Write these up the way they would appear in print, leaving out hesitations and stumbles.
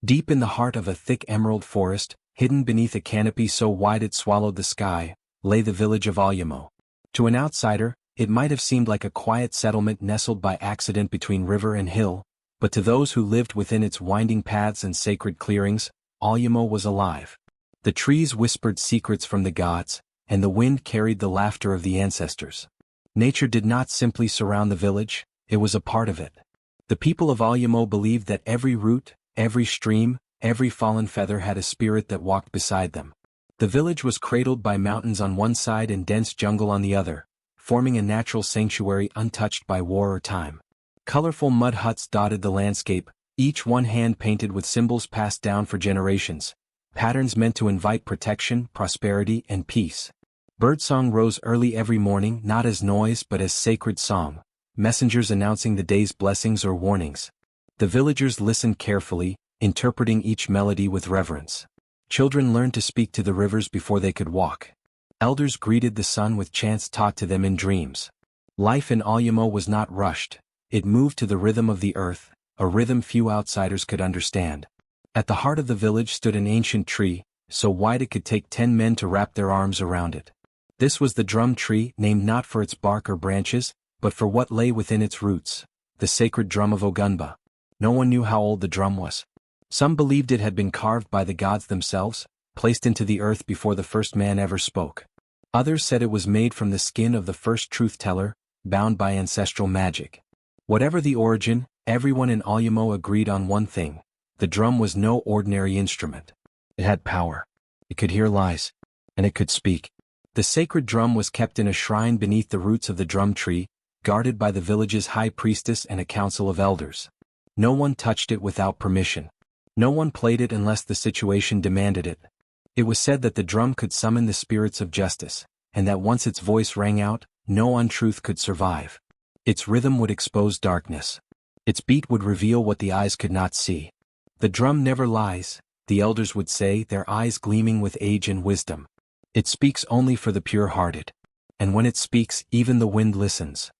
Deep in the heart of a thick emerald forest, hidden beneath a canopy so wide it swallowed the sky, lay the village of Alyamo. To an outsider, it might have seemed like a quiet settlement nestled by accident between river and hill, but to those who lived within its winding paths and sacred clearings, Alyamo was alive. The trees whispered secrets from the gods, and the wind carried the laughter of the ancestors. Nature did not simply surround the village, it was a part of it. The people of Alyamo believed that every root, every stream, every fallen feather had a spirit that walked beside them. The village was cradled by mountains on one side and dense jungle on the other, forming a natural sanctuary untouched by war or time. Colorful mud huts dotted the landscape, each one hand-painted with symbols passed down for generations, patterns meant to invite protection, prosperity, and peace. Birdsong rose early every morning, not as noise but as sacred song, messengers announcing the day's blessings or warnings. The villagers listened carefully, interpreting each melody with reverence. Children learned to speak to the rivers before they could walk. Elders greeted the sun with chants taught to them in dreams. Life in Alyamo was not rushed, it moved to the rhythm of the earth, a rhythm few outsiders could understand. At the heart of the village stood an ancient tree, so wide it could take 10 men to wrap their arms around it. This was the drum tree, named not for its bark or branches, but for what lay within its roots, the sacred drum of Ogunba. No one knew how old the drum was. Some believed it had been carved by the gods themselves, placed into the earth before the first man ever spoke. Others said it was made from the skin of the first truth-teller, bound by ancestral magic. Whatever the origin, everyone in Alyamo agreed on one thing: the drum was no ordinary instrument. It had power. It could hear lies. And it could speak. The sacred drum was kept in a shrine beneath the roots of the drum tree, guarded by the village's high priestess and a council of elders. No one touched it without permission. No one played it unless the situation demanded it. It was said that the drum could summon the spirits of justice, and that once its voice rang out, no untruth could survive. Its rhythm would expose darkness. Its beat would reveal what the eyes could not see. The drum never lies, the elders would say, their eyes gleaming with age and wisdom. It speaks only for the pure-hearted. And when it speaks, even the wind listens.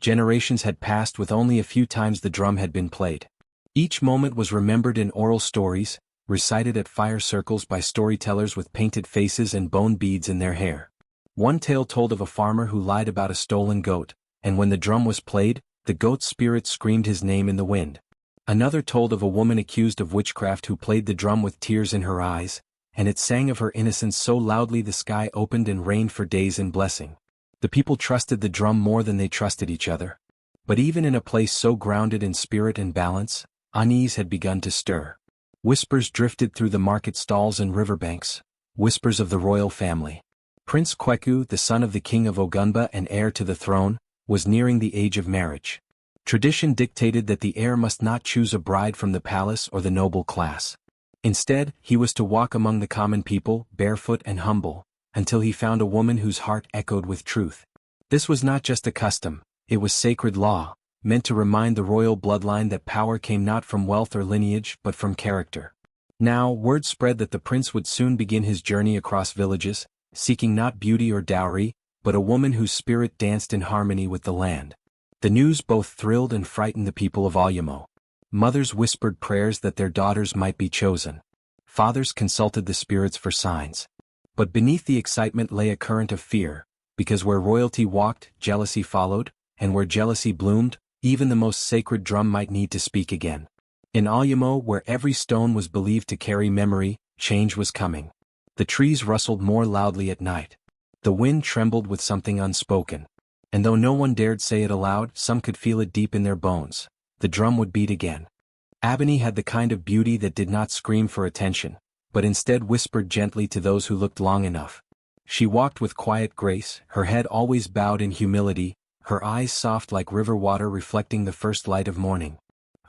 Generations had passed with only a few times the drum had been played. Each moment was remembered in oral stories, recited at fire circles by storytellers with painted faces and bone beads in their hair. One tale told of a farmer who lied about a stolen goat, and when the drum was played, the goat's spirit screamed his name in the wind. Another told of a woman accused of witchcraft who played the drum with tears in her eyes, and it sang of her innocence so loudly the sky opened and rained for days in blessing. The people trusted the drum more than they trusted each other. But even in a place so grounded in spirit and balance, unease had begun to stir. Whispers drifted through the market stalls and riverbanks, whispers of the royal family. Prince Kweku, the son of the king of Ogunba and heir to the throne, was nearing the age of marriage. Tradition dictated that the heir must not choose a bride from the palace or the noble class. Instead, he was to walk among the common people, barefoot and humble, until he found a woman whose heart echoed with truth. This was not just a custom, it was sacred law, meant to remind the royal bloodline that power came not from wealth or lineage but from character. Now, word spread that the prince would soon begin his journey across villages, seeking not beauty or dowry, but a woman whose spirit danced in harmony with the land. The news both thrilled and frightened the people of Alyamo. Mothers whispered prayers that their daughters might be chosen. Fathers consulted the spirits for signs. But beneath the excitement lay a current of fear, because where royalty walked, jealousy followed, and where jealousy bloomed, even the most sacred drum might need to speak again. In Alyamo, where every stone was believed to carry memory, change was coming. The trees rustled more loudly at night. The wind trembled with something unspoken. And though no one dared say it aloud, some could feel it deep in their bones. The drum would beat again. Ebony had the kind of beauty that did not scream for attention, but instead whispered gently to those who looked long enough. She walked with quiet grace, her head always bowed in humility, her eyes soft like river water reflecting the first light of morning.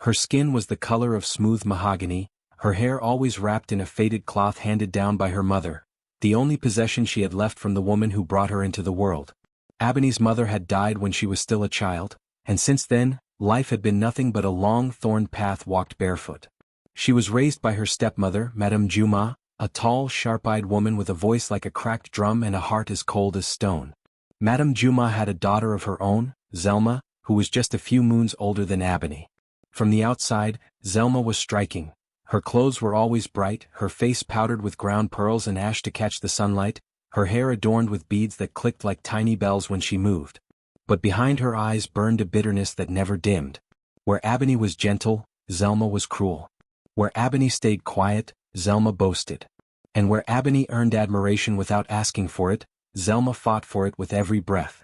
Her skin was the color of smooth mahogany, her hair always wrapped in a faded cloth handed down by her mother, the only possession she had left from the woman who brought her into the world. Ebony's mother had died when she was still a child, and since then, life had been nothing but a long thorned path walked barefoot. She was raised by her stepmother, Madame Juma, a tall, sharp-eyed woman with a voice like a cracked drum and a heart as cold as stone. Madame Juma had a daughter of her own, Zelma, who was just a few moons older than Ebony. From the outside, Zelma was striking, Her clothes were always bright, her face powdered with ground pearls and ash to catch the sunlight, her hair adorned with beads that clicked like tiny bells when she moved. But behind her eyes burned a bitterness that never dimmed. Where Ebony was gentle, Zelma was cruel. Where Ebony stayed quiet, Zelma boasted. And where Ebony earned admiration without asking for it, Zelma fought for it with every breath.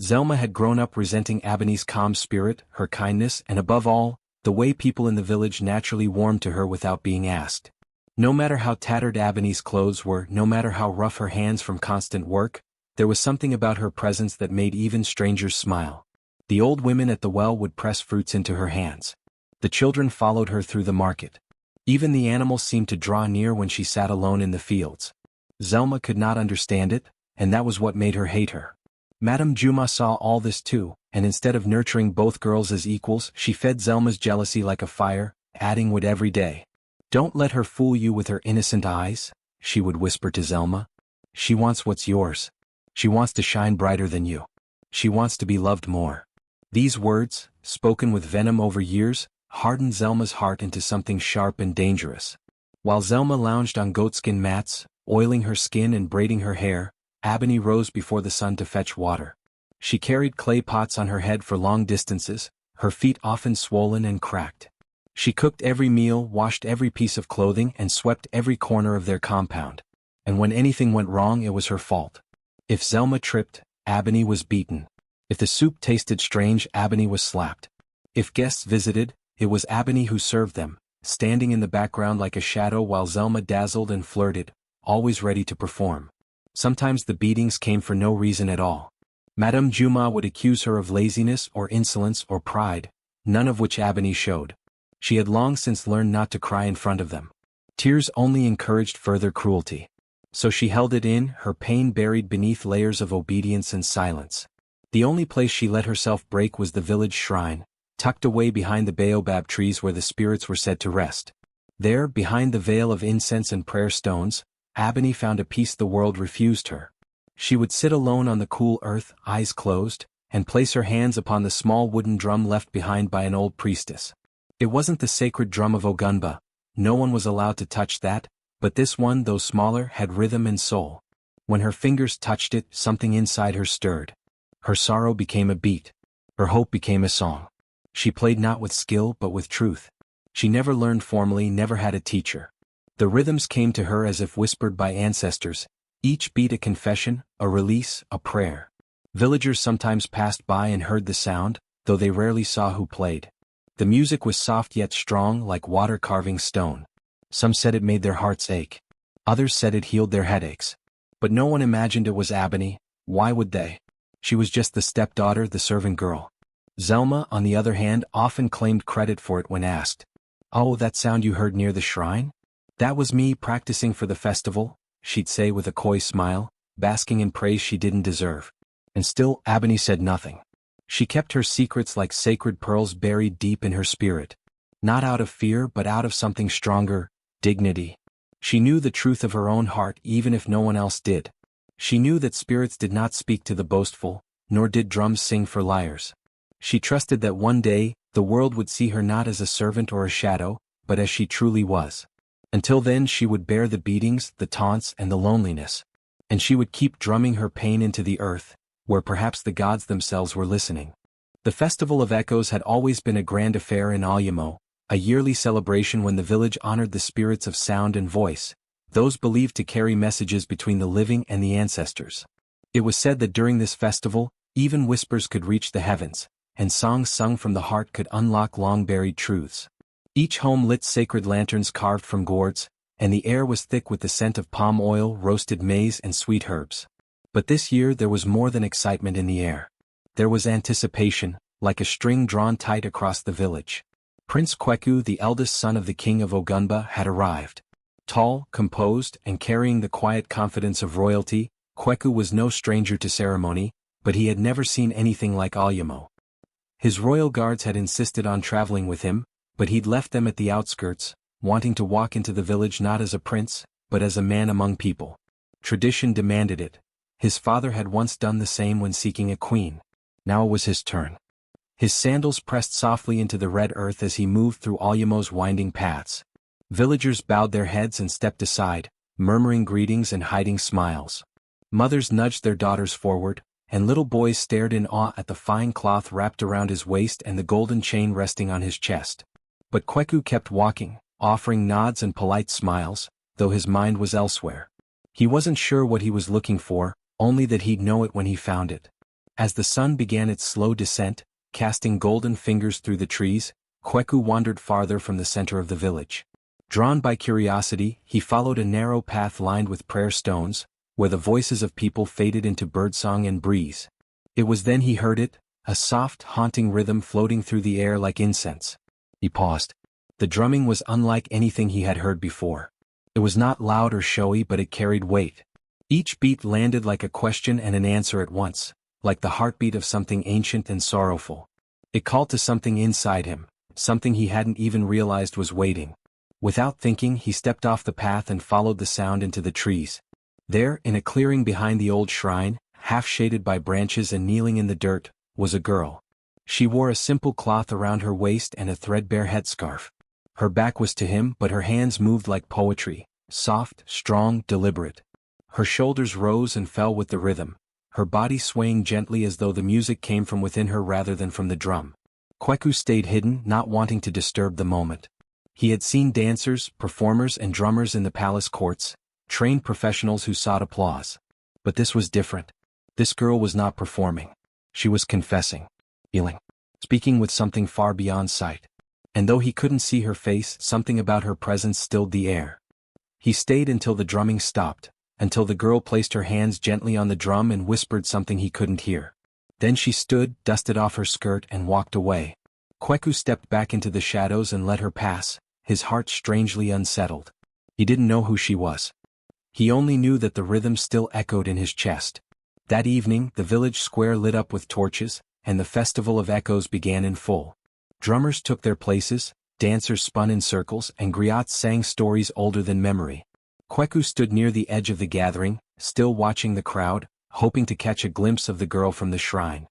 Zelma had grown up resenting Ebony's calm spirit, her kindness, and above all, the way people in the village naturally warmed to her without being asked. No matter how tattered Ebony's clothes were, no matter how rough her hands from constant work, there was something about her presence that made even strangers smile. The old women at the well would press fruits into her hands. The children followed her through the market. Even the animals seemed to draw near when she sat alone in the fields. Zelma could not understand it, and that was what made her hate her. Madame Juma saw all this too, and instead of nurturing both girls as equals, she fed Zelma's jealousy like a fire, adding wood every day. "Don't let her fool you with her innocent eyes," she would whisper to Zelma. "She wants what's yours. She wants to shine brighter than you. She wants to be loved more." These words, spoken with venom over years, hardened Zelma's heart into something sharp and dangerous. While Zelma lounged on goatskin mats, oiling her skin and braiding her hair, Ebony rose before the sun to fetch water. She carried clay pots on her head for long distances, her feet often swollen and cracked. She cooked every meal, washed every piece of clothing, and swept every corner of their compound. And when anything went wrong, it was her fault. If Zelma tripped, Ebony was beaten. If the soup tasted strange, Ebony was slapped. If guests visited, it was Ebony who served them, standing in the background like a shadow while Zelma dazzled and flirted, always ready to perform. Sometimes the beatings came for no reason at all. Madame Juma would accuse her of laziness or insolence or pride, none of which Ebony showed. She had long since learned not to cry in front of them. Tears only encouraged further cruelty. So she held it in, her pain buried beneath layers of obedience and silence. The only place she let herself break was the village shrine, tucked away behind the baobab trees where the spirits were said to rest. There, behind the veil of incense and prayer stones, Ebony found a peace the world refused her. She would sit alone on the cool earth, eyes closed, and place her hands upon the small wooden drum left behind by an old priestess. It wasn't the sacred drum of Ogunba, no one was allowed to touch that, but this one, though smaller, had rhythm and soul. When her fingers touched it, something inside her stirred. Her sorrow became a beat. Her hope became a song. She played not with skill but with truth. She never learned formally, never had a teacher. The rhythms came to her as if whispered by ancestors, each beat a confession, a release, a prayer. Villagers sometimes passed by and heard the sound, though they rarely saw who played. The music was soft yet strong, like water carving stone. Some said it made their hearts ache. Others said it healed their headaches. But no one imagined it was Ebony. Why would they? She was just the stepdaughter, the servant girl. Zelma, on the other hand, often claimed credit for it when asked. "Oh, that sound you heard near the shrine? That was me practicing for the festival," she'd say with a coy smile, basking in praise she didn't deserve. And still, Ebony said nothing. She kept her secrets like sacred pearls buried deep in her spirit. Not out of fear but out of something stronger, dignity. She knew the truth of her own heart even if no one else did. She knew that spirits did not speak to the boastful, nor did drums sing for liars. She trusted that one day, the world would see her not as a servant or a shadow, but as she truly was. Until then she would bear the beatings, the taunts, and the loneliness. And she would keep drumming her pain into the earth, where perhaps the gods themselves were listening. The Festival of Echoes had always been a grand affair in Alyamo, a yearly celebration when the village honored the spirits of sound and voice, those believed to carry messages between the living and the ancestors. It was said that during this festival, even whispers could reach the heavens, and songs sung from the heart could unlock long-buried truths. Each home lit sacred lanterns carved from gourds, and the air was thick with the scent of palm oil, roasted maize, and sweet herbs. But this year there was more than excitement in the air. There was anticipation, like a string drawn tight across the village. Prince Kweku, the eldest son of the king of Ogunba, had arrived. Tall, composed, and carrying the quiet confidence of royalty, Kweku was no stranger to ceremony, but he had never seen anything like Alyamo. His royal guards had insisted on traveling with him, but he'd left them at the outskirts, wanting to walk into the village not as a prince, but as a man among people. Tradition demanded it. His father had once done the same when seeking a queen. Now it was his turn. His sandals pressed softly into the red earth as he moved through Alyamo's winding paths. Villagers bowed their heads and stepped aside, murmuring greetings and hiding smiles. Mothers nudged their daughters forward, and little boys stared in awe at the fine cloth wrapped around his waist and the golden chain resting on his chest. But Kweku kept walking, offering nods and polite smiles, though his mind was elsewhere. He wasn't sure what he was looking for, only that he'd know it when he found it. As the sun began its slow descent, casting golden fingers through the trees, Kweku wandered farther from the center of the village. Drawn by curiosity, he followed a narrow path lined with prayer stones, where the voices of people faded into birdsong and breeze. It was then he heard it, a soft, haunting rhythm floating through the air like incense. He paused. The drumming was unlike anything he had heard before. It was not loud or showy, but it carried weight. Each beat landed like a question and an answer at once, like the heartbeat of something ancient and sorrowful. It called to something inside him, something he hadn't even realized was waiting. Without thinking, he stepped off the path and followed the sound into the trees. There, in a clearing behind the old shrine, half shaded by branches and kneeling in the dirt, was a girl. She wore a simple cloth around her waist and a threadbare headscarf. Her back was to him, but her hands moved like poetry, soft, strong, deliberate. Her shoulders rose and fell with the rhythm, her body swaying gently as though the music came from within her rather than from the drum. Kweku stayed hidden, not wanting to disturb the moment. He had seen dancers, performers and drummers in the palace courts, trained professionals who sought applause. But this was different. This girl was not performing. She was confessing, feeling, speaking with something far beyond sight. And though he couldn't see her face, something about her presence stilled the air. He stayed until the drumming stopped, until the girl placed her hands gently on the drum and whispered something he couldn't hear. Then she stood, dusted off her skirt and walked away. Kweku stepped back into the shadows and let her pass, his heart strangely unsettled. He didn't know who she was. He only knew that the rhythm still echoed in his chest. That evening, the village square lit up with torches, and the festival of echoes began in full. Drummers took their places, dancers spun in circles, and griots sang stories older than memory. Kweku stood near the edge of the gathering, still watching the crowd, hoping to catch a glimpse of the girl from the shrine.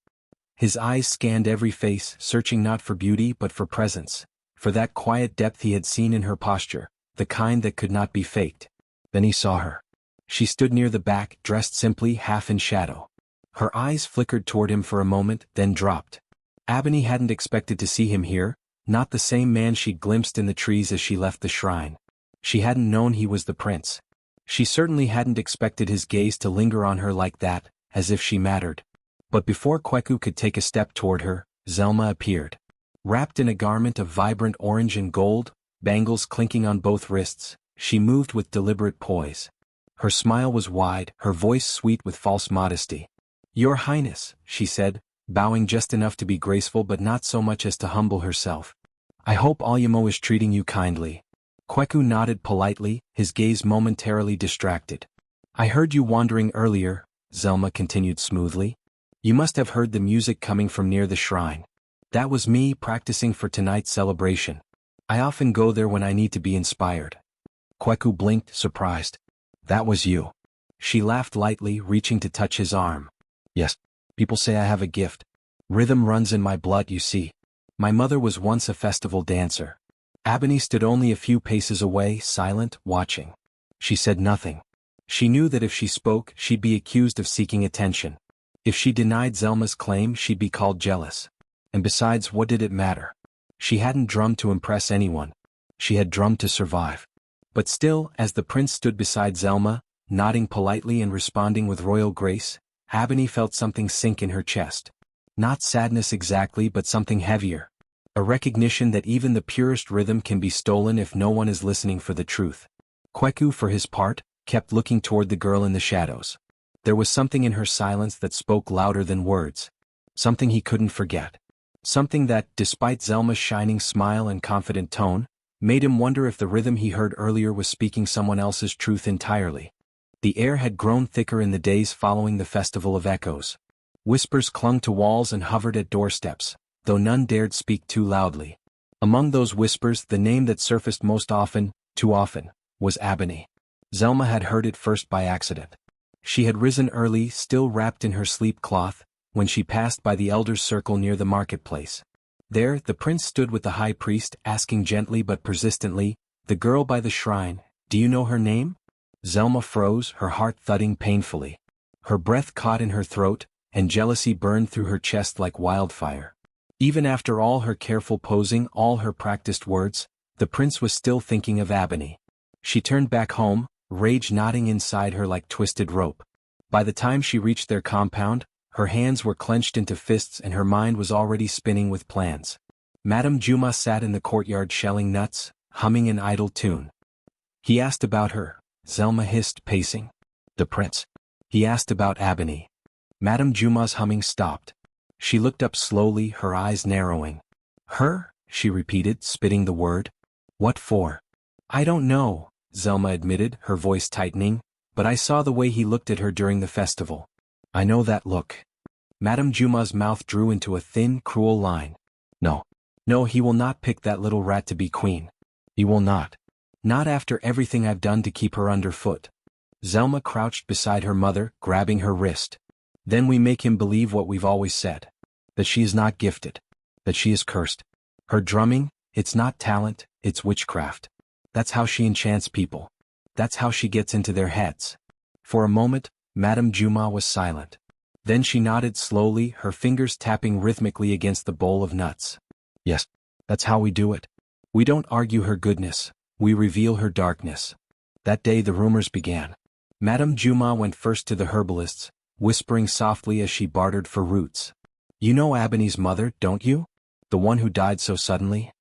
His eyes scanned every face, searching not for beauty but for presence, for that quiet depth he had seen in her posture, the kind that could not be faked. Then he saw her. She stood near the back, dressed simply, half in shadow. Her eyes flickered toward him for a moment, then dropped. Ebony hadn't expected to see him here, not the same man she'd glimpsed in the trees as she left the shrine. She hadn't known he was the prince. She certainly hadn't expected his gaze to linger on her like that, as if she mattered. But before Kweku could take a step toward her, Zelma appeared. Wrapped in a garment of vibrant orange and gold, bangles clinking on both wrists, she moved with deliberate poise. Her smile was wide, her voice sweet with false modesty. "Your Highness," she said, bowing just enough to be graceful but not so much as to humble herself. "I hope Alyamo is treating you kindly." Kweku nodded politely, his gaze momentarily distracted. "I heard you wandering earlier," Zelma continued smoothly. "You must have heard the music coming from near the shrine. That was me practicing for tonight's celebration. I often go there when I need to be inspired." Kweku blinked, surprised. "That was you." She laughed lightly, reaching to touch his arm. "Yes, people say I have a gift. Rhythm runs in my blood, you see. My mother was once a festival dancer." Ebony stood only a few paces away, silent, watching. She said nothing. She knew that if she spoke, she'd be accused of seeking attention. If she denied Zelma's claim, she'd be called jealous. And besides, what did it matter? She hadn't drummed to impress anyone. She had drummed to survive. But still, as the prince stood beside Zelma, nodding politely and responding with royal grace, Ebony felt something sink in her chest. Not sadness exactly, but something heavier. A recognition that even the purest rhythm can be stolen if no one is listening for the truth. Kweku, for his part, kept looking toward the girl in the shadows. There was something in her silence that spoke louder than words. Something he couldn't forget. Something that, despite Zelma's shining smile and confident tone, made him wonder if the rhythm he heard earlier was speaking someone else's truth entirely. The air had grown thicker in the days following the Festival of Echoes. Whispers clung to walls and hovered at doorsteps, though none dared speak too loudly. Among those whispers, the name that surfaced most often, too often, was Ebony. Zelma had heard it first by accident. She had risen early, still wrapped in her sleep cloth, when she passed by the elders' circle near the marketplace. There, the prince stood with the high priest, asking gently but persistently, The girl by the shrine, do you know her name? Zelma froze, her heart thudding painfully. Her breath caught in her throat, and jealousy burned through her chest like wildfire. Even after all her careful posing, all her practiced words, the prince was still thinking of Ebony. She turned back home, rage knotting inside her like twisted rope. By the time she reached their compound, her hands were clenched into fists and her mind was already spinning with plans. Madame Juma sat in the courtyard shelling nuts, humming an idle tune. He asked about her, Zelma hissed, pacing. The prince. He asked about Ebony. Madame Juma's humming stopped. She looked up slowly, her eyes narrowing. Her? She repeated, spitting the word. What for? I don't know, Zelma admitted, her voice tightening, but I saw the way he looked at her during the festival. I know that look. Madame Juma's mouth drew into a thin, cruel line. No. No, he will not pick that little rat to be queen. He will not. Not after everything I've done to keep her underfoot. Zelma crouched beside her mother, grabbing her wrist. Then we make him believe what we've always said. That she is not gifted. That she is cursed. Her drumming, it's not talent, it's witchcraft. That's how she enchants people. That's how she gets into their heads. For a moment, Madame Juma was silent. Then she nodded slowly, her fingers tapping rhythmically against the bowl of nuts. Yes, that's how we do it. We don't argue her goodness, we reveal her darkness. That day the rumors began. Madame Juma went first to the herbalists, whispering softly as she bartered for roots. You know Ebony's mother, don't you? The one who died so suddenly?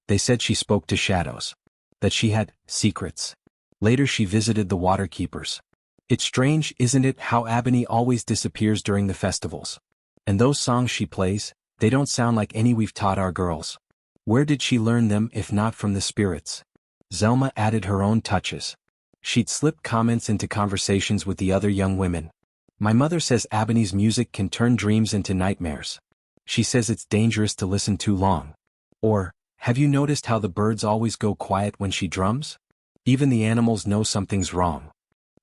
They said she spoke to shadows. That she had secrets. Later she visited the water keepers. It's strange, isn't it, how Ebony always disappears during the festivals. And those songs she plays, they don't sound like any we've taught our girls. Where did she learn them if not from the spirits? Zelma added her own touches. She'd slip comments into conversations with the other young women. My mother says Ebony's music can turn dreams into nightmares. She says it's dangerous to listen too long. Or, have you noticed how the birds always go quiet when she drums? Even the animals know something's wrong.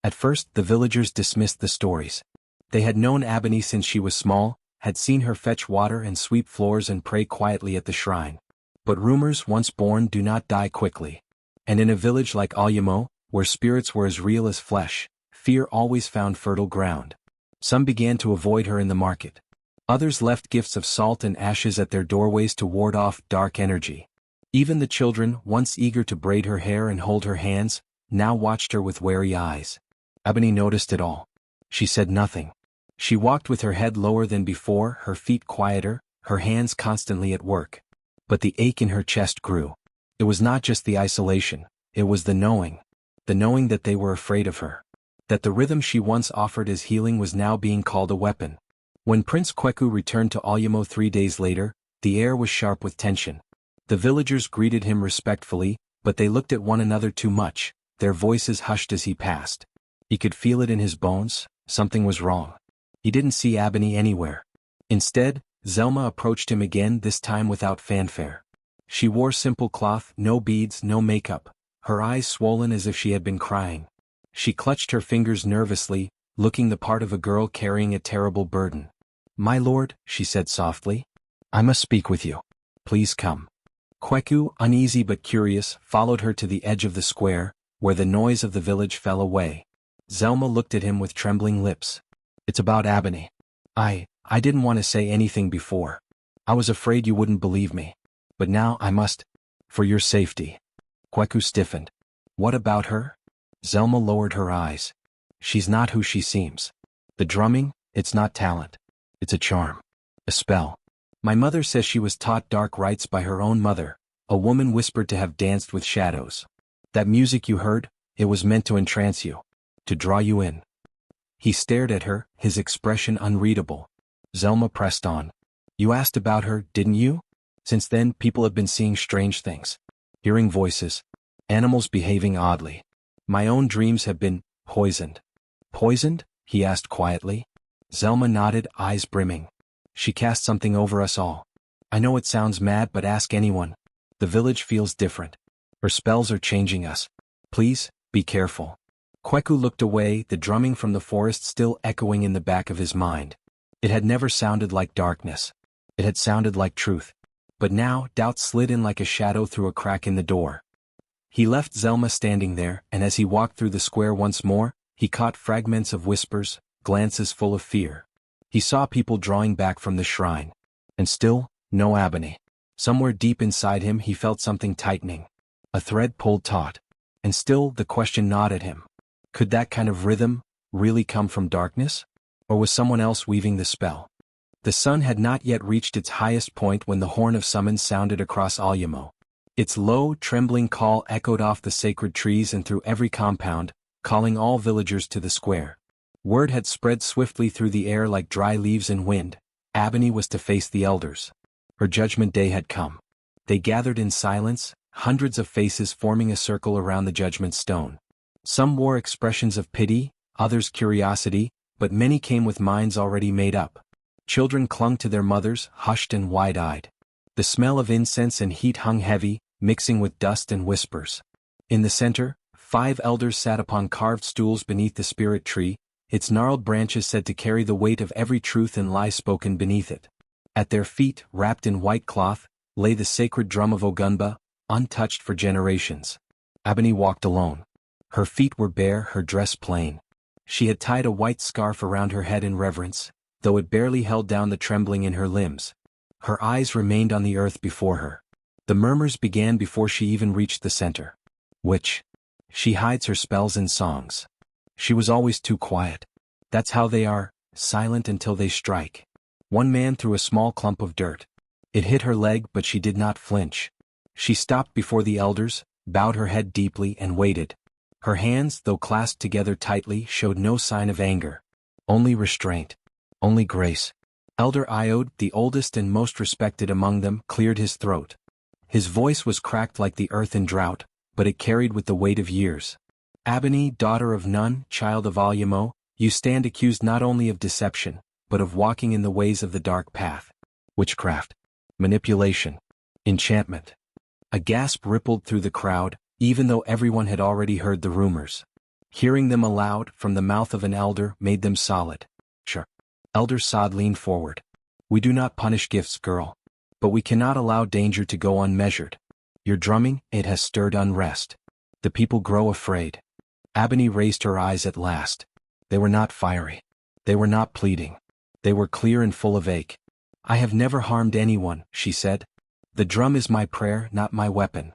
At first, the villagers dismissed the stories. They had known Ebony since she was small, had seen her fetch water and sweep floors and pray quietly at the shrine. But rumors, once born, do not die quickly. And in a village like Alyamo, where spirits were as real as flesh, fear always found fertile ground. Some began to avoid her in the market. Others left gifts of salt and ashes at their doorways to ward off dark energy. Even the children, once eager to braid her hair and hold her hands, now watched her with wary eyes. Ebony noticed it all. She said nothing. She walked with her head lower than before, her feet quieter, her hands constantly at work. But the ache in her chest grew. It was not just the isolation, it was the knowing. The knowing that they were afraid of her. That the rhythm she once offered as healing was now being called a weapon. When Prince Kweku returned to Alyamo 3 days later, the air was sharp with tension. The villagers greeted him respectfully, but they looked at one another too much, their voices hushed as he passed. He could feel it in his bones, something was wrong. He didn't see Ebony anywhere. Instead, Zelma approached him again, this time without fanfare. She wore simple cloth, no beads, no makeup, her eyes swollen as if she had been crying. She clutched her fingers nervously, looking the part of a girl carrying a terrible burden. My lord, she said softly. I must speak with you. Please come. Kweku, uneasy but curious, followed her to the edge of the square, where the noise of the village fell away. Zelma looked at him with trembling lips. It's about Ebony. I didn't want to say anything before. I was afraid you wouldn't believe me. But now I must. For your safety. Kweku stiffened. What about her? Zelma lowered her eyes. She's not who she seems. The drumming, it's not talent. It's a charm. A spell. My mother says she was taught dark rites by her own mother, a woman whispered to have danced with shadows. That music you heard, it was meant to entrance you. To draw you in. He stared at her, his expression unreadable. Zelma pressed on. You asked about her, didn't you? Since then, people have been seeing strange things. Hearing voices. Animals behaving oddly. My own dreams have been poisoned. Poisoned? He asked quietly. Zelma nodded, eyes brimming. She cast something over us all. I know it sounds mad, but ask anyone. The village feels different. Her spells are changing us. Please, be careful. Kweku looked away, the drumming from the forest still echoing in the back of his mind. It had never sounded like darkness. It had sounded like truth. But now, doubt slid in like a shadow through a crack in the door. He left Zelma standing there, and as he walked through the square once more, he caught fragments of whispers, glances full of fear. He saw people drawing back from the shrine. And still, no Ebony. Somewhere deep inside him he felt something tightening. A thread pulled taut. And still the question gnawed at him. Could that kind of rhythm really come from darkness? Or was someone else weaving the spell? The sun had not yet reached its highest point when the horn of summons sounded across Alyamo. Its low, trembling call echoed off the sacred trees and through every compound, calling all villagers to the square. Word had spread swiftly through the air like dry leaves in wind. Ebony was to face the elders. Her judgment day had come. They gathered in silence, hundreds of faces forming a circle around the judgment stone. Some wore expressions of pity, others curiosity, but many came with minds already made up. Children clung to their mothers, hushed and wide-eyed. The smell of incense and heat hung heavy, mixing with dust and whispers. In the center, 5 elders sat upon carved stools beneath the spirit tree, its gnarled branches said to carry the weight of every truth and lie spoken beneath it. At their feet, wrapped in white cloth, lay the sacred drum of Ogunba, untouched for generations. Ebony walked alone. Her feet were bare, her dress plain. She had tied a white scarf around her head in reverence, though it barely held down the trembling in her limbs. Her eyes remained on the earth before her. The murmurs began before she even reached the center. Witch. She hides her spells in songs. She was always too quiet. That's how they are, silent until they strike. One man threw a small clump of dirt. It hit her leg, but she did not flinch. She stopped before the elders, bowed her head deeply and waited. Her hands, though clasped together tightly, showed no sign of anger. Only restraint. Only grace. Elder Iode, the oldest and most respected among them, cleared his throat. His voice was cracked like the earth in drought, but it carried with the weight of years. Ebony, daughter of Nun, child of Alyamo, you stand accused not only of deception, but of walking in the ways of the dark path. Witchcraft. Manipulation. Enchantment. A gasp rippled through the crowd, even though everyone had already heard the rumors. Hearing them aloud, from the mouth of an elder, made them solid. Sure. Elder Sod leaned forward. We do not punish gifts, girl. But we cannot allow danger to go unmeasured. Your drumming, it has stirred unrest. The people grow afraid. Ebony raised her eyes at last. They were not fiery. They were not pleading. They were clear and full of ache. I have never harmed anyone, she said. The drum is my prayer, not my weapon.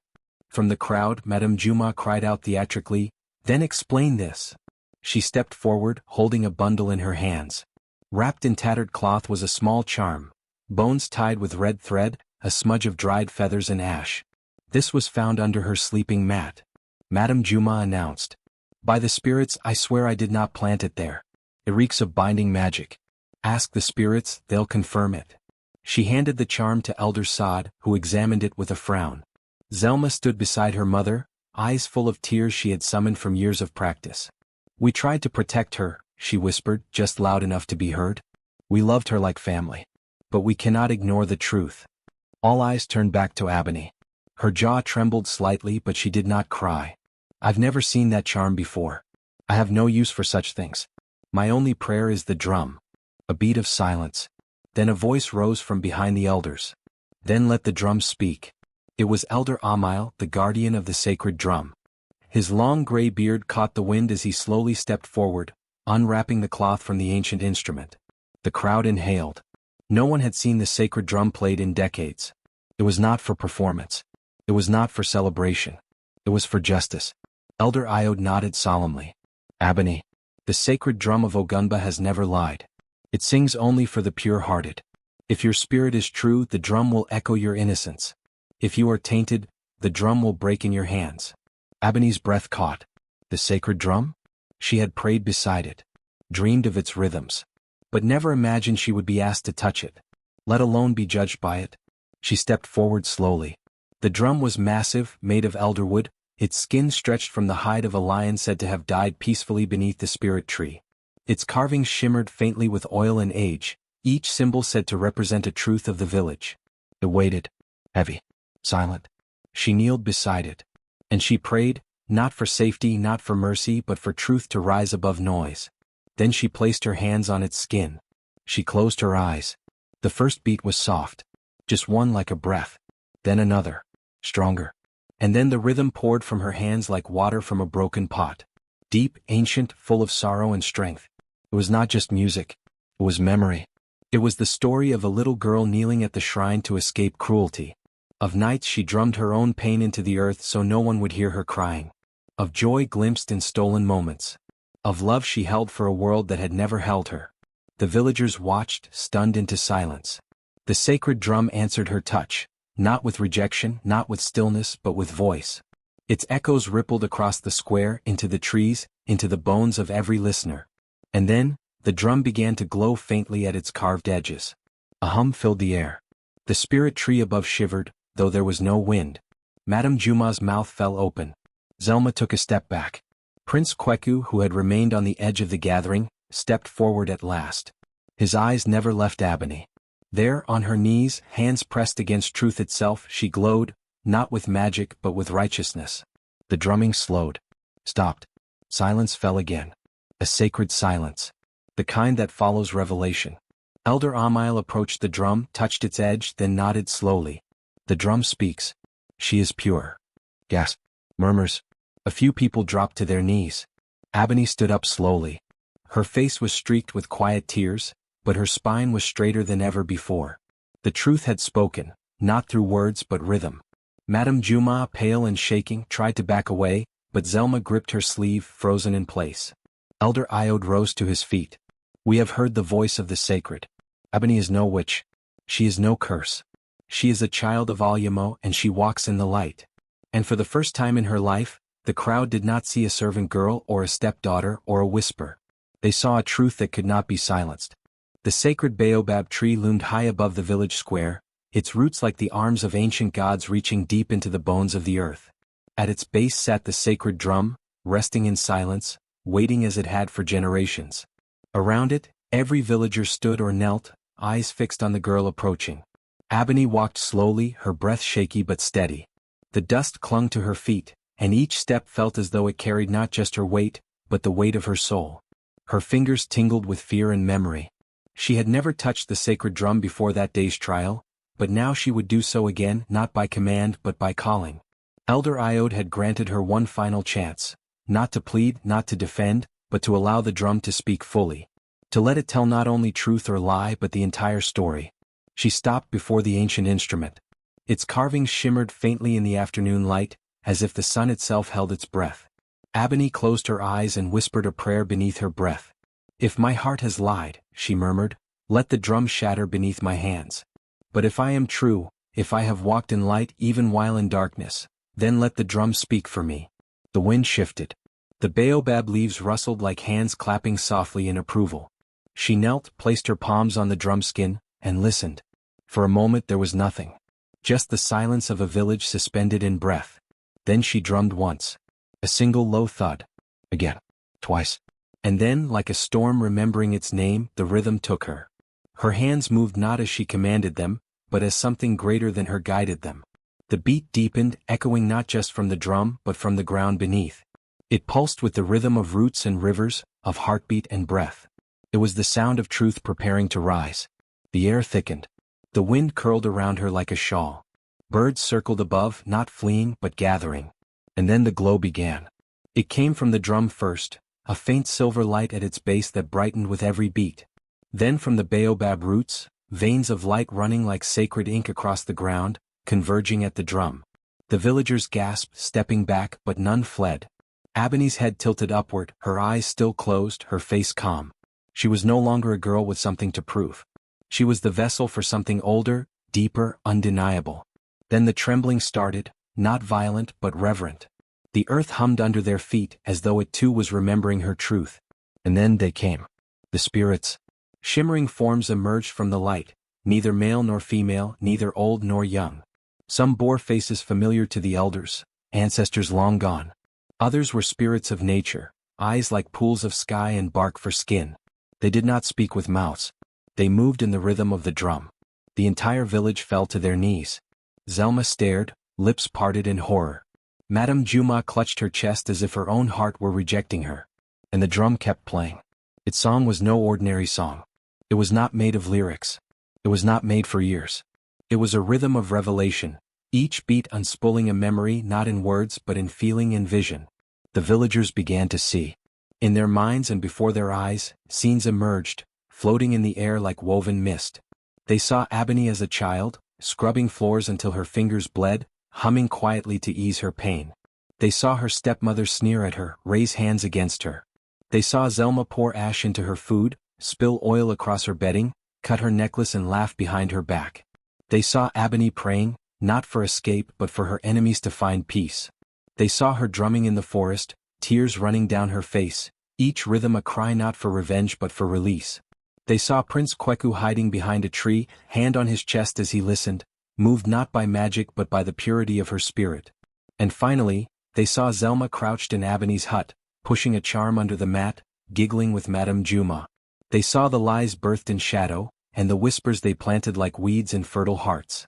From the crowd, Madame Juma cried out theatrically, then explain this. She stepped forward, holding a bundle in her hands. Wrapped in tattered cloth was a small charm, bones tied with red thread, a smudge of dried feathers and ash. This was found under her sleeping mat. Madame Juma announced. By the spirits, I swear I did not plant it there. It reeks of binding magic. Ask the spirits, they'll confirm it. She handed the charm to Elder Sod, who examined it with a frown. Zelma stood beside her mother, eyes full of tears she had summoned from years of practice. We tried to protect her, she whispered, just loud enough to be heard. We loved her like family. But we cannot ignore the truth. All eyes turned back to Ebony. Her jaw trembled slightly, but she did not cry. I've never seen that charm before. I have no use for such things. My only prayer is the drum. A beat of silence. Then a voice rose from behind the elders. Then let the drum speak. It was Elder Amile, the guardian of the sacred drum. His long gray beard caught the wind as he slowly stepped forward, unwrapping the cloth from the ancient instrument. The crowd inhaled. No one had seen the sacred drum played in decades. It was not for performance. It was not for celebration. It was for justice. Elder Iode nodded solemnly. Ebony. The sacred drum of Ogunba has never lied. It sings only for the pure-hearted. If your spirit is true, the drum will echo your innocence. If you are tainted, the drum will break in your hands. Ebony's breath caught. The sacred drum? She had prayed beside it, dreamed of its rhythms, but never imagined she would be asked to touch it, let alone be judged by it. She stepped forward slowly. The drum was massive, made of elderwood, its skin stretched from the hide of a lion said to have died peacefully beneath the spirit tree. Its carvings shimmered faintly with oil and age, each symbol said to represent a truth of the village. It waited, heavy, silent. She kneeled beside it. And she prayed, not for safety, not for mercy, but for truth to rise above noise. Then she placed her hands on its skin. She closed her eyes. The first beat was soft, just one like a breath. Then another, stronger. And then the rhythm poured from her hands like water from a broken pot. Deep, ancient, full of sorrow and strength. It was not just music. It was memory. It was the story of a little girl kneeling at the shrine to escape cruelty. Of nights she drummed her own pain into the earth so no one would hear her crying. Of joy glimpsed in stolen moments. Of love she held for a world that had never held her. The villagers watched, stunned into silence. The sacred drum answered her touch, not with rejection, not with stillness, but with voice. Its echoes rippled across the square, into the trees, into the bones of every listener. And then, the drum began to glow faintly at its carved edges. A hum filled the air. The spirit tree above shivered, though there was no wind. Madame Juma's mouth fell open. Zelma took a step back. Prince Kweku, who had remained on the edge of the gathering, stepped forward at last. His eyes never left Ebony. There, on her knees, hands pressed against truth itself, she glowed, not with magic but with righteousness. The drumming slowed. Stopped. Silence fell again. A sacred silence. The kind that follows revelation. Elder Amail approached the drum, touched its edge, then nodded slowly. The drum speaks. She is pure. Gasp. Murmurs. A few people dropped to their knees. Ebony stood up slowly. Her face was streaked with quiet tears, but her spine was straighter than ever before. The truth had spoken, not through words but rhythm. Madame Juma, pale and shaking, tried to back away, but Zelma gripped her sleeve, frozen in place. Elder Iode rose to his feet. We have heard the voice of the sacred. Ebony is no witch. She is no curse. She is a child of Alyamo and she walks in the light. And for the first time in her life, the crowd did not see a servant girl or a stepdaughter or a whisper. They saw a truth that could not be silenced. The sacred baobab tree loomed high above the village square, its roots like the arms of ancient gods reaching deep into the bones of the earth. At its base sat the sacred drum, resting in silence, waiting as it had for generations. Around it, every villager stood or knelt, eyes fixed on the girl approaching. Ebony walked slowly, her breath shaky but steady. The dust clung to her feet, and each step felt as though it carried not just her weight, but the weight of her soul. Her fingers tingled with fear and memory. She had never touched the sacred drum before that day's trial, but now she would do so again, not by command but by calling. Elder Iode had granted her one final chance, not to plead, not to defend, but to allow the drum to speak fully. To let it tell not only truth or lie but the entire story. She stopped before the ancient instrument. Its carvings shimmered faintly in the afternoon light, as if the sun itself held its breath. Ebony closed her eyes and whispered a prayer beneath her breath. If my heart has lied, she murmured, let the drum shatter beneath my hands. But if I am true, if I have walked in light even while in darkness, then let the drum speak for me. The wind shifted. The baobab leaves rustled like hands clapping softly in approval. She knelt, placed her palms on the drum skin, and listened. For a moment there was nothing. Just the silence of a village suspended in breath. Then she drummed once. A single low thud. Again. Twice. And then, like a storm remembering its name, the rhythm took her. Her hands moved not as she commanded them, but as something greater than her guided them. The beat deepened, echoing not just from the drum but from the ground beneath. It pulsed with the rhythm of roots and rivers, of heartbeat and breath. It was the sound of truth preparing to rise. The air thickened. The wind curled around her like a shawl. Birds circled above, not fleeing but gathering. And then the glow began. It came from the drum first, a faint silver light at its base that brightened with every beat. Then from the baobab roots, veins of light running like sacred ink across the ground, converging at the drum. The villagers gasped, stepping back, but none fled. Ebony's head tilted upward, her eyes still closed, her face calm. She was no longer a girl with something to prove. She was the vessel for something older, deeper, undeniable. Then the trembling started, not violent but reverent. The earth hummed under their feet as though it too was remembering her truth. And then they came. The spirits. Shimmering forms emerged from the light, neither male nor female, neither old nor young. Some bore faces familiar to the elders, ancestors long gone. Others were spirits of nature, eyes like pools of sky and bark for skin. They did not speak with mouths. They moved in the rhythm of the drum. The entire village fell to their knees. Zelma stared, lips parted in horror. Madame Juma clutched her chest as if her own heart were rejecting her. And the drum kept playing. Its song was no ordinary song. It was not made of lyrics. It was not made for ears. It was a rhythm of revelation, each beat unspooling a memory not in words but in feeling and vision. The villagers began to see. In their minds and before their eyes, scenes emerged, floating in the air like woven mist. They saw Ebony as a child, scrubbing floors until her fingers bled, humming quietly to ease her pain. They saw her stepmother sneer at her, raise hands against her. They saw Zelma pour ash into her food, spill oil across her bedding, cut her necklace and laugh behind her back. They saw Ebony praying, not for escape but for her enemies to find peace. They saw her drumming in the forest, tears running down her face, each rhythm a cry not for revenge but for release. They saw Prince Kweku hiding behind a tree, hand on his chest as he listened, moved not by magic but by the purity of her spirit. And finally, they saw Zelma crouched in Ebony's hut, pushing a charm under the mat, giggling with Madame Juma. They saw the lies birthed in shadow, and the whispers they planted like weeds in fertile hearts.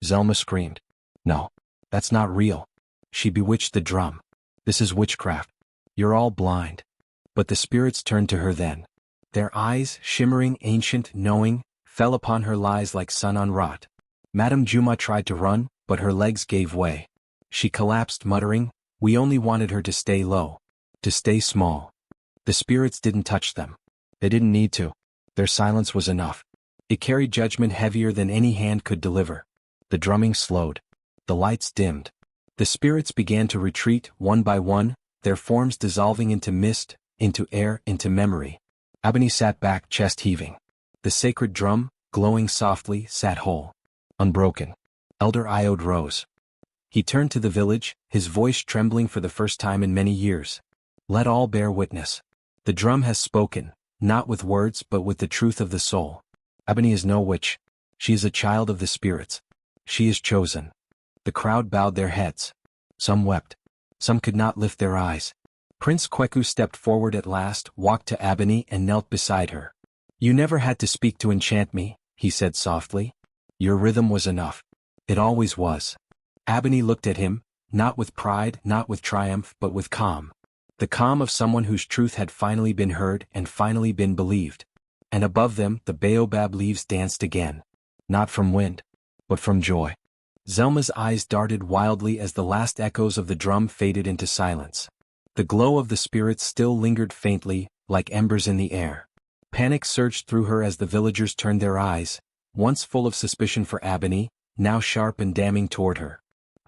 Zelma screamed, "No, that's not real. She bewitched the drum. This is witchcraft. You're all blind." But the spirits turned to her then. Their eyes, shimmering, ancient, knowing, fell upon her lies like sun on rot. Madame Juma tried to run, but her legs gave way. She collapsed muttering, "We only wanted her to stay low. To stay small." The spirits didn't touch them. They didn't need to. Their silence was enough. It carried judgment heavier than any hand could deliver. The drumming slowed. The lights dimmed. The spirits began to retreat, one by one, their forms dissolving into mist, into air, into memory. Ebony sat back, chest heaving. The sacred drum, glowing softly, sat whole. Unbroken. Elder Iode rose. He turned to the village, his voice trembling for the first time in many years. "Let all bear witness. The drum has spoken, not with words but with the truth of the soul. Ebony is no witch. She is a child of the spirits. She is chosen." The crowd bowed their heads. Some wept. Some could not lift their eyes. Prince Kweku stepped forward at last, walked to Ebony and knelt beside her. "You never had to speak to enchant me," he said softly. "Your rhythm was enough. It always was." Ebony looked at him, not with pride, not with triumph, but with calm. The calm of someone whose truth had finally been heard and finally been believed. And above them, the baobab leaves danced again. Not from wind, but from joy. Zelma's eyes darted wildly as the last echoes of the drum faded into silence. The glow of the spirits still lingered faintly, like embers in the air. Panic surged through her as the villagers turned their eyes, once full of suspicion for Ebony, now sharp and damning toward her.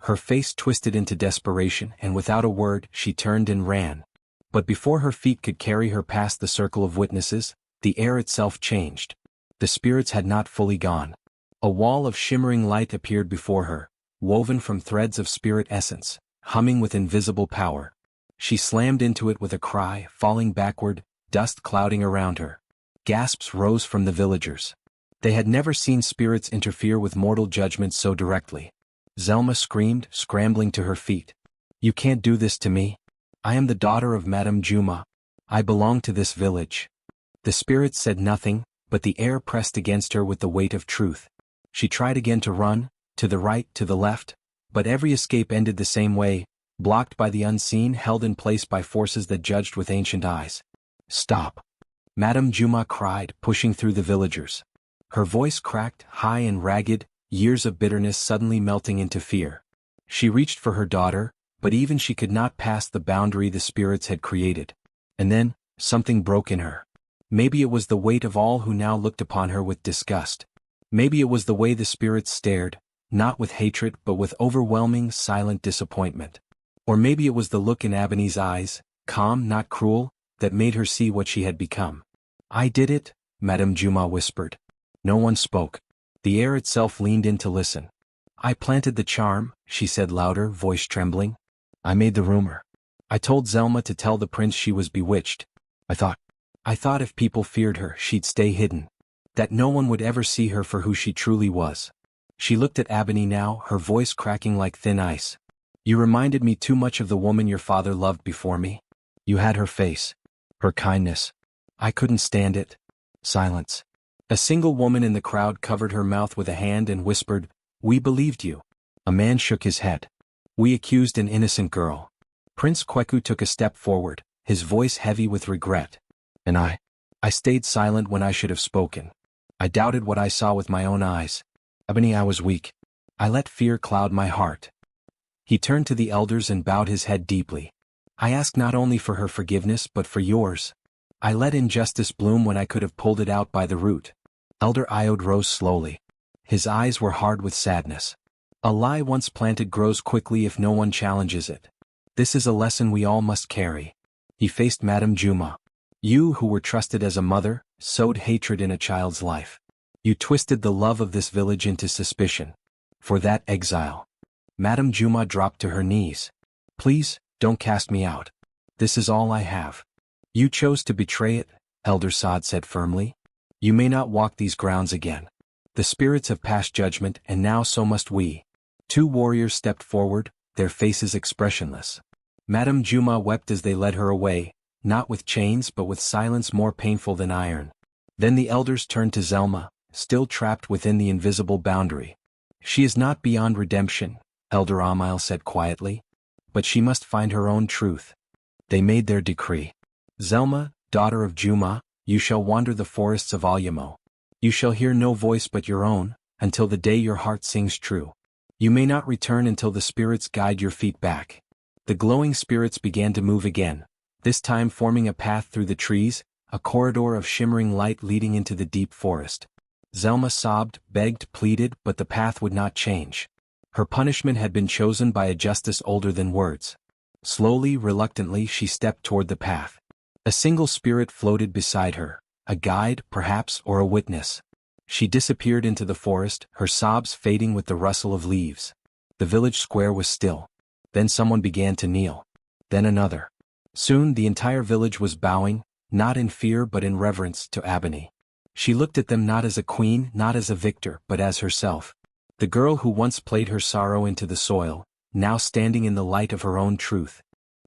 Her face twisted into desperation, and without a word, she turned and ran. But before her feet could carry her past the circle of witnesses, the air itself changed. The spirits had not fully gone. A wall of shimmering light appeared before her, woven from threads of spirit essence, humming with invisible power. She slammed into it with a cry, falling backward, dust clouding around her. Gasps rose from the villagers. They had never seen spirits interfere with mortal judgment so directly. Zelma screamed, scrambling to her feet. "You can't do this to me. I am the daughter of Madame Juma. I belong to this village." The spirits said nothing, but the air pressed against her with the weight of truth. She tried again to run, to the right, to the left, but every escape ended the same way, blocked by the unseen, held in place by forces that judged with ancient eyes. "Stop!" Madame Juma cried, pushing through the villagers. Her voice cracked, high and ragged, years of bitterness suddenly melting into fear. She reached for her daughter, but even she could not pass the boundary the spirits had created. And then, something broke in her. Maybe it was the weight of all who now looked upon her with disgust. Maybe it was the way the spirits stared, not with hatred but with overwhelming, silent disappointment. Or maybe it was the look in Ebony's eyes, calm, not cruel, that made her see what she had become. "I did it," Madame Juma whispered. No one spoke. The air itself leaned in to listen. "I planted the charm," she said louder, voice trembling. "I made the rumor. I told Zelma to tell the prince she was bewitched. I thought if people feared her, she'd stay hidden. That no one would ever see her for who she truly was." She looked at Ebony now, her voice cracking like thin ice. "You reminded me too much of the woman your father loved before me. You had her face. Her kindness. I couldn't stand it." Silence. A single woman in the crowd covered her mouth with a hand and whispered, "We believed you." A man shook his head. "We accused an innocent girl." Prince Kweku took a step forward, his voice heavy with regret. "And I stayed silent when I should have spoken. I doubted what I saw with my own eyes. Ebony, I was weak. I let fear cloud my heart. He turned to the elders and bowed his head deeply. I ask not only for her forgiveness but for yours. I let injustice bloom when I could have pulled it out by the root. Elder Iod rose slowly. His eyes were hard with sadness. A lie once planted grows quickly if no one challenges it. This is a lesson we all must carry. He faced Madame Juma. You who were trusted as a mother, sowed hatred in a child's life. You twisted the love of this village into suspicion. For that exile. Madame Juma dropped to her knees. Please, don't cast me out. This is all I have. You chose to betray it, Elder Saad said firmly. You may not walk these grounds again. The spirits have passed judgment and now so must we. Two warriors stepped forward, their faces expressionless. Madame Juma wept as they led her away, not with chains but with silence more painful than iron. Then the elders turned to Zelma, still trapped within the invisible boundary. She is not beyond redemption, Elder Amil said quietly. But she must find her own truth. They made their decree. Zelma, daughter of Juma, you shall wander the forests of Alyamo. You shall hear no voice but your own, until the day your heart sings true. You may not return until the spirits guide your feet back. The glowing spirits began to move again, this time forming a path through the trees, a corridor of shimmering light leading into the deep forest. Zelma sobbed, begged, pleaded, but the path would not change. Her punishment had been chosen by a justice older than words. Slowly, reluctantly, she stepped toward the path. A single spirit floated beside her, a guide, perhaps, or a witness. She disappeared into the forest, her sobs fading with the rustle of leaves. The village square was still. Then someone began to kneel. Then another. Soon the entire village was bowing, not in fear but in reverence, to Ebony. She looked at them not as a queen, not as a victor, but as herself. The girl who once played her sorrow into the soil, now standing in the light of her own truth.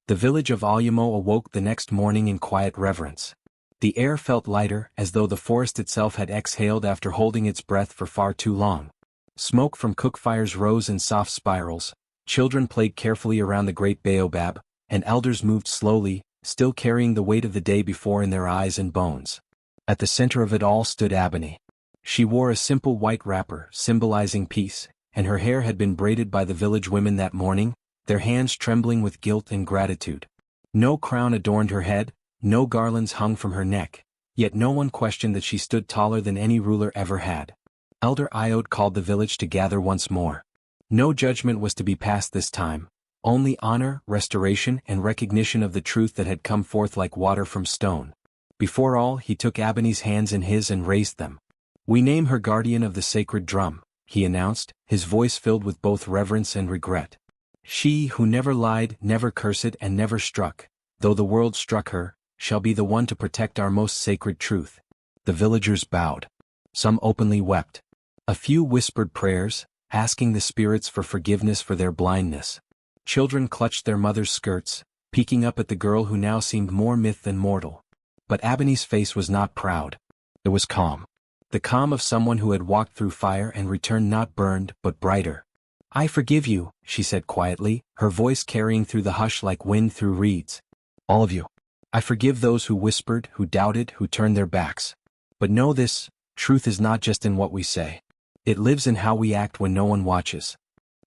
The village of Alyamo awoke the next morning in quiet reverence. The air felt lighter, as though the forest itself had exhaled after holding its breath for far too long. Smoke from cookfires rose in soft spirals, children played carefully around the great baobab, and elders moved slowly, still carrying the weight of the day before in their eyes and bones. At the center of it all stood Ebony. She wore a simple white wrapper, symbolizing peace, and her hair had been braided by the village women that morning, their hands trembling with guilt and gratitude. No crown adorned her head, no garlands hung from her neck, yet no one questioned that she stood taller than any ruler ever had. Elder Iod called the village to gather once more. No judgment was to be passed this time, only honor, restoration, and recognition of the truth that had come forth like water from stone. Before all, he took Ebony's hands in his and raised them. We name her guardian of the sacred drum, he announced, his voice filled with both reverence and regret. She who never lied, never cursed, and never struck, though the world struck her, shall be the one to protect our most sacred truth. The villagers bowed. Some openly wept. A few whispered prayers, asking the spirits for forgiveness for their blindness. Children clutched their mother's skirts, peeking up at the girl who now seemed more myth than mortal. But Ebony's face was not proud. It was calm. The calm of someone who had walked through fire and returned not burned, but brighter. I forgive you, she said quietly, her voice carrying through the hush like wind through reeds. All of you. I forgive those who whispered, who doubted, who turned their backs. But know this, truth is not just in what we say. It lives in how we act when no one watches.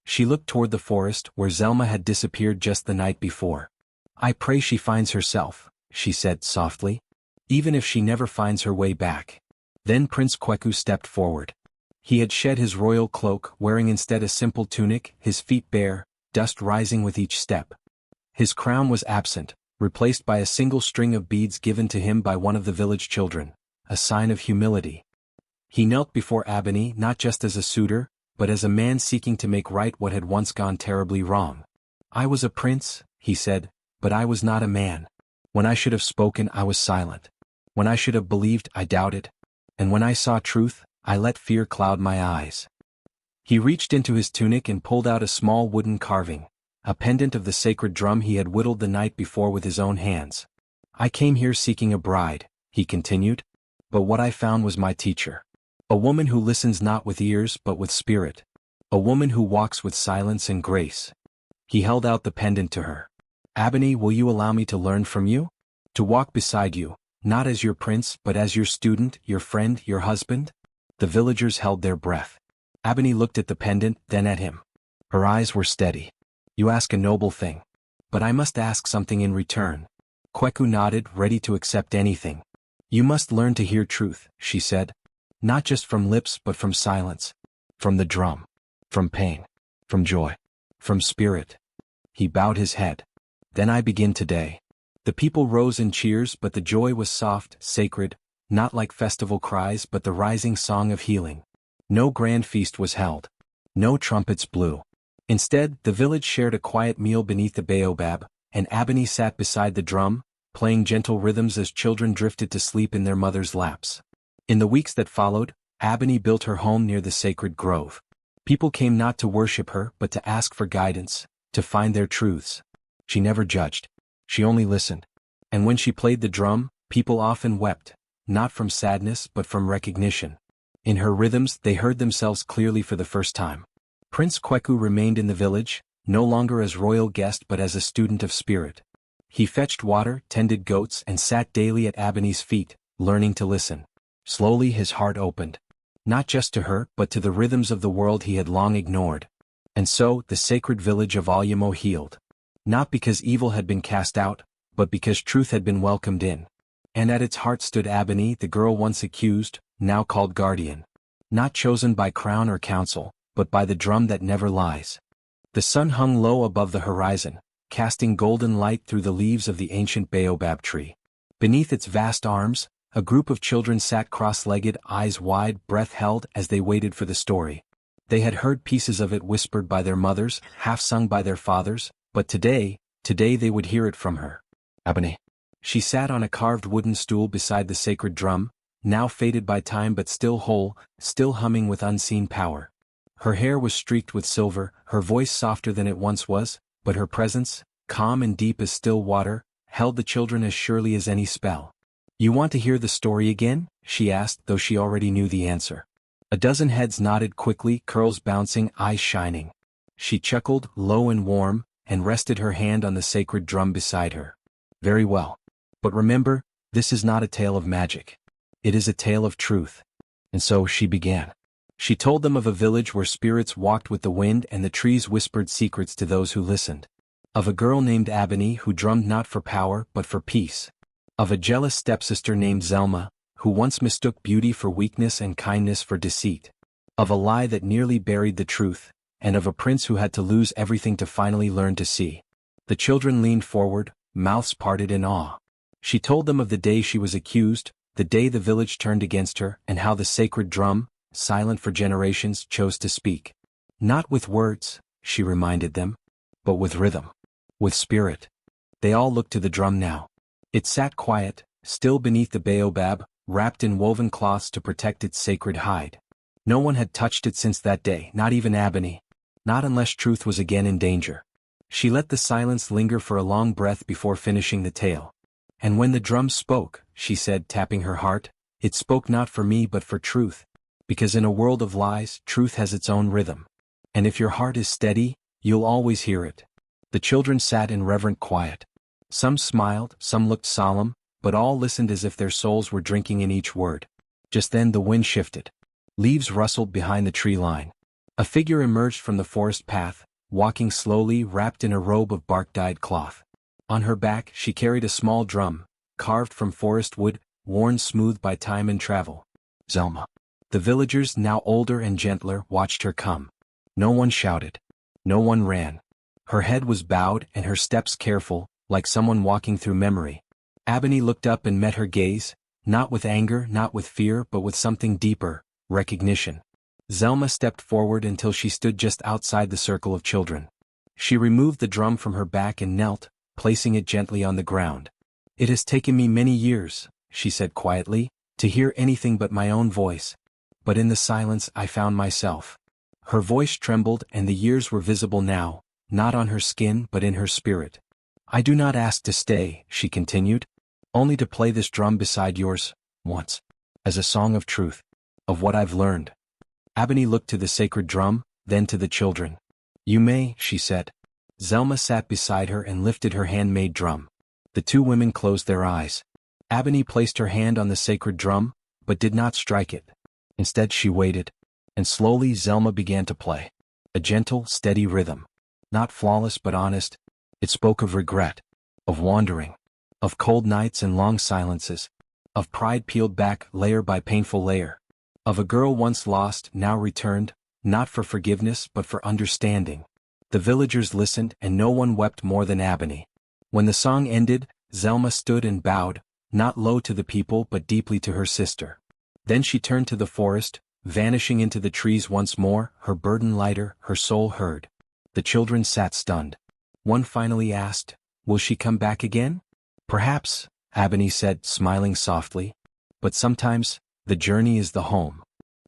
She looked toward the forest, where Zelma had disappeared just the night before. I pray she finds herself, she said softly. Even if she never finds her way back. Then Prince Kweku stepped forward. He had shed his royal cloak, wearing instead a simple tunic, his feet bare, dust rising with each step. His crown was absent, replaced by a single string of beads given to him by one of the village children, a sign of humility. He knelt before Ebony not just as a suitor, but as a man seeking to make right what had once gone terribly wrong. I was a prince, he said, but I was not a man. When I should have spoken, I was silent. When I should have believed, I doubted. And when I saw truth, I let fear cloud my eyes. He reached into his tunic and pulled out a small wooden carving, a pendant of the sacred drum he had whittled the night before with his own hands. I came here seeking a bride, he continued, but what I found was my teacher. A woman who listens not with ears but with spirit. A woman who walks with silence and grace. He held out the pendant to her. Ebony, will you allow me to learn from you? To walk beside you, not as your prince but as your student, your friend, your husband? The villagers held their breath. Ebony looked at the pendant, then at him. Her eyes were steady. You ask a noble thing. But I must ask something in return. Kweku nodded, ready to accept anything. You must learn to hear truth, she said. Not just from lips but from silence. From the drum. From pain. From joy. From spirit. He bowed his head. Then I begin today. The people rose in cheers, but the joy was soft, sacred, not like festival cries but the rising song of healing. No grand feast was held. No trumpets blew. Instead, the village shared a quiet meal beneath the baobab, and Ebony sat beside the drum, playing gentle rhythms as children drifted to sleep in their mothers' laps. In the weeks that followed, Ebony built her home near the sacred grove. People came not to worship her but to ask for guidance, to find their truths. She never judged. She only listened. And when she played the drum, people often wept, not from sadness but from recognition. In her rhythms they heard themselves clearly for the first time. Prince Kweku remained in the village, no longer as royal guest but as a student of spirit. He fetched water, tended goats, and sat daily at Ebony's feet, learning to listen. Slowly his heart opened. Not just to her but to the rhythms of the world he had long ignored. And so the sacred village of Alyamo healed. Not because evil had been cast out, but because truth had been welcomed in. And at its heart stood Ebony, the girl once accused, now called guardian. Not chosen by crown or council, but by the drum that never lies. The sun hung low above the horizon, casting golden light through the leaves of the ancient baobab tree. Beneath its vast arms, a group of children sat cross-legged, eyes wide, breath held as they waited for the story. They had heard pieces of it whispered by their mothers, half sung by their fathers, but today they would hear it from her. Ebony. She sat on a carved wooden stool beside the sacred drum, now faded by time but still whole, still humming with unseen power. Her hair was streaked with silver, her voice softer than it once was, but her presence, calm and deep as still water, held the children as surely as any spell. You want to hear the story again? She asked, though she already knew the answer. A dozen heads nodded quickly, curls bouncing, eyes shining. She chuckled, low and warm, and rested her hand on the sacred drum beside her. Very well. But remember, this is not a tale of magic. It is a tale of truth. And so she began. She told them of a village where spirits walked with the wind and the trees whispered secrets to those who listened. Of a girl named Ebony who drummed not for power but for peace. Of a jealous stepsister named Zelma, who once mistook beauty for weakness and kindness for deceit. Of a lie that nearly buried the truth, and of a prince who had to lose everything to finally learn to see. The children leaned forward, mouths parted in awe. She told them of the day she was accused, the day the village turned against her, and how the sacred drum, silent for generations, chose to speak. Not with words, she reminded them, but with rhythm. With spirit. They all looked to the drum now. It sat quiet, still beneath the baobab, wrapped in woven cloths to protect its sacred hide. No one had touched it since that day, not even Ebony. Not unless truth was again in danger. She let the silence linger for a long breath before finishing the tale. And when the drum spoke, she said, tapping her heart, it spoke not for me but for truth. Because in a world of lies, truth has its own rhythm. And if your heart is steady, you'll always hear it. The children sat in reverent quiet. Some smiled, some looked solemn, but all listened as if their souls were drinking in each word. Just then the wind shifted. Leaves rustled behind the tree line. A figure emerged from the forest path, walking slowly, wrapped in a robe of bark-dyed cloth. On her back she carried a small drum, carved from forest wood, worn smooth by time and travel. Zelma. The villagers, now older and gentler, watched her come. No one shouted. No one ran. Her head was bowed and her steps careful, like someone walking through memory. Ebony looked up and met her gaze, not with anger, not with fear, but with something deeper, recognition. Zelma stepped forward until she stood just outside the circle of children. She removed the drum from her back and knelt, placing it gently on the ground. It has taken me many years, she said quietly, to hear anything but my own voice. But in the silence I found myself. Her voice trembled and the years were visible now, not on her skin but in her spirit. I do not ask to stay, she continued, only to play this drum beside yours, once. As a song of truth. Of what I've learned. Ebony looked to the sacred drum, then to the children. You may, she said. Zelma sat beside her and lifted her handmade drum. The two women closed their eyes. Ebony placed her hand on the sacred drum, but did not strike it. Instead she waited. And slowly Zelma began to play. A gentle, steady rhythm. Not flawless but honest. It spoke of regret. Of wandering. Of cold nights and long silences. Of pride peeled back layer by painful layer. Of a girl once lost, now returned, not for forgiveness but for understanding. The villagers listened and no one wept more than Ebony. When the song ended, Zelma stood and bowed, not low to the people but deeply to her sister. Then she turned to the forest, vanishing into the trees once more, her burden lighter, her soul heard. The children sat stunned. One finally asked, "Will she come back again?" "Perhaps," Ebony said, smiling softly. "But sometimes, the journey is the home."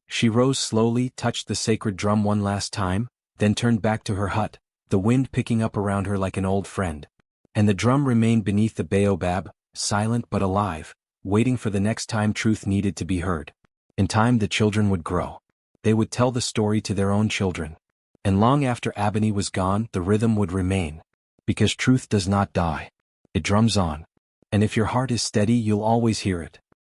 She rose slowly, touched the sacred drum one last time, then turned back to her hut, the wind picking up around her like an old friend. And the drum remained beneath the baobab, silent but alive, waiting for the next time truth needed to be heard. In time the children would grow. They would tell the story to their own children. And long after Ebony was gone, the rhythm would remain. Because truth does not die. It drums on. And if your heart is steady, you'll always hear it.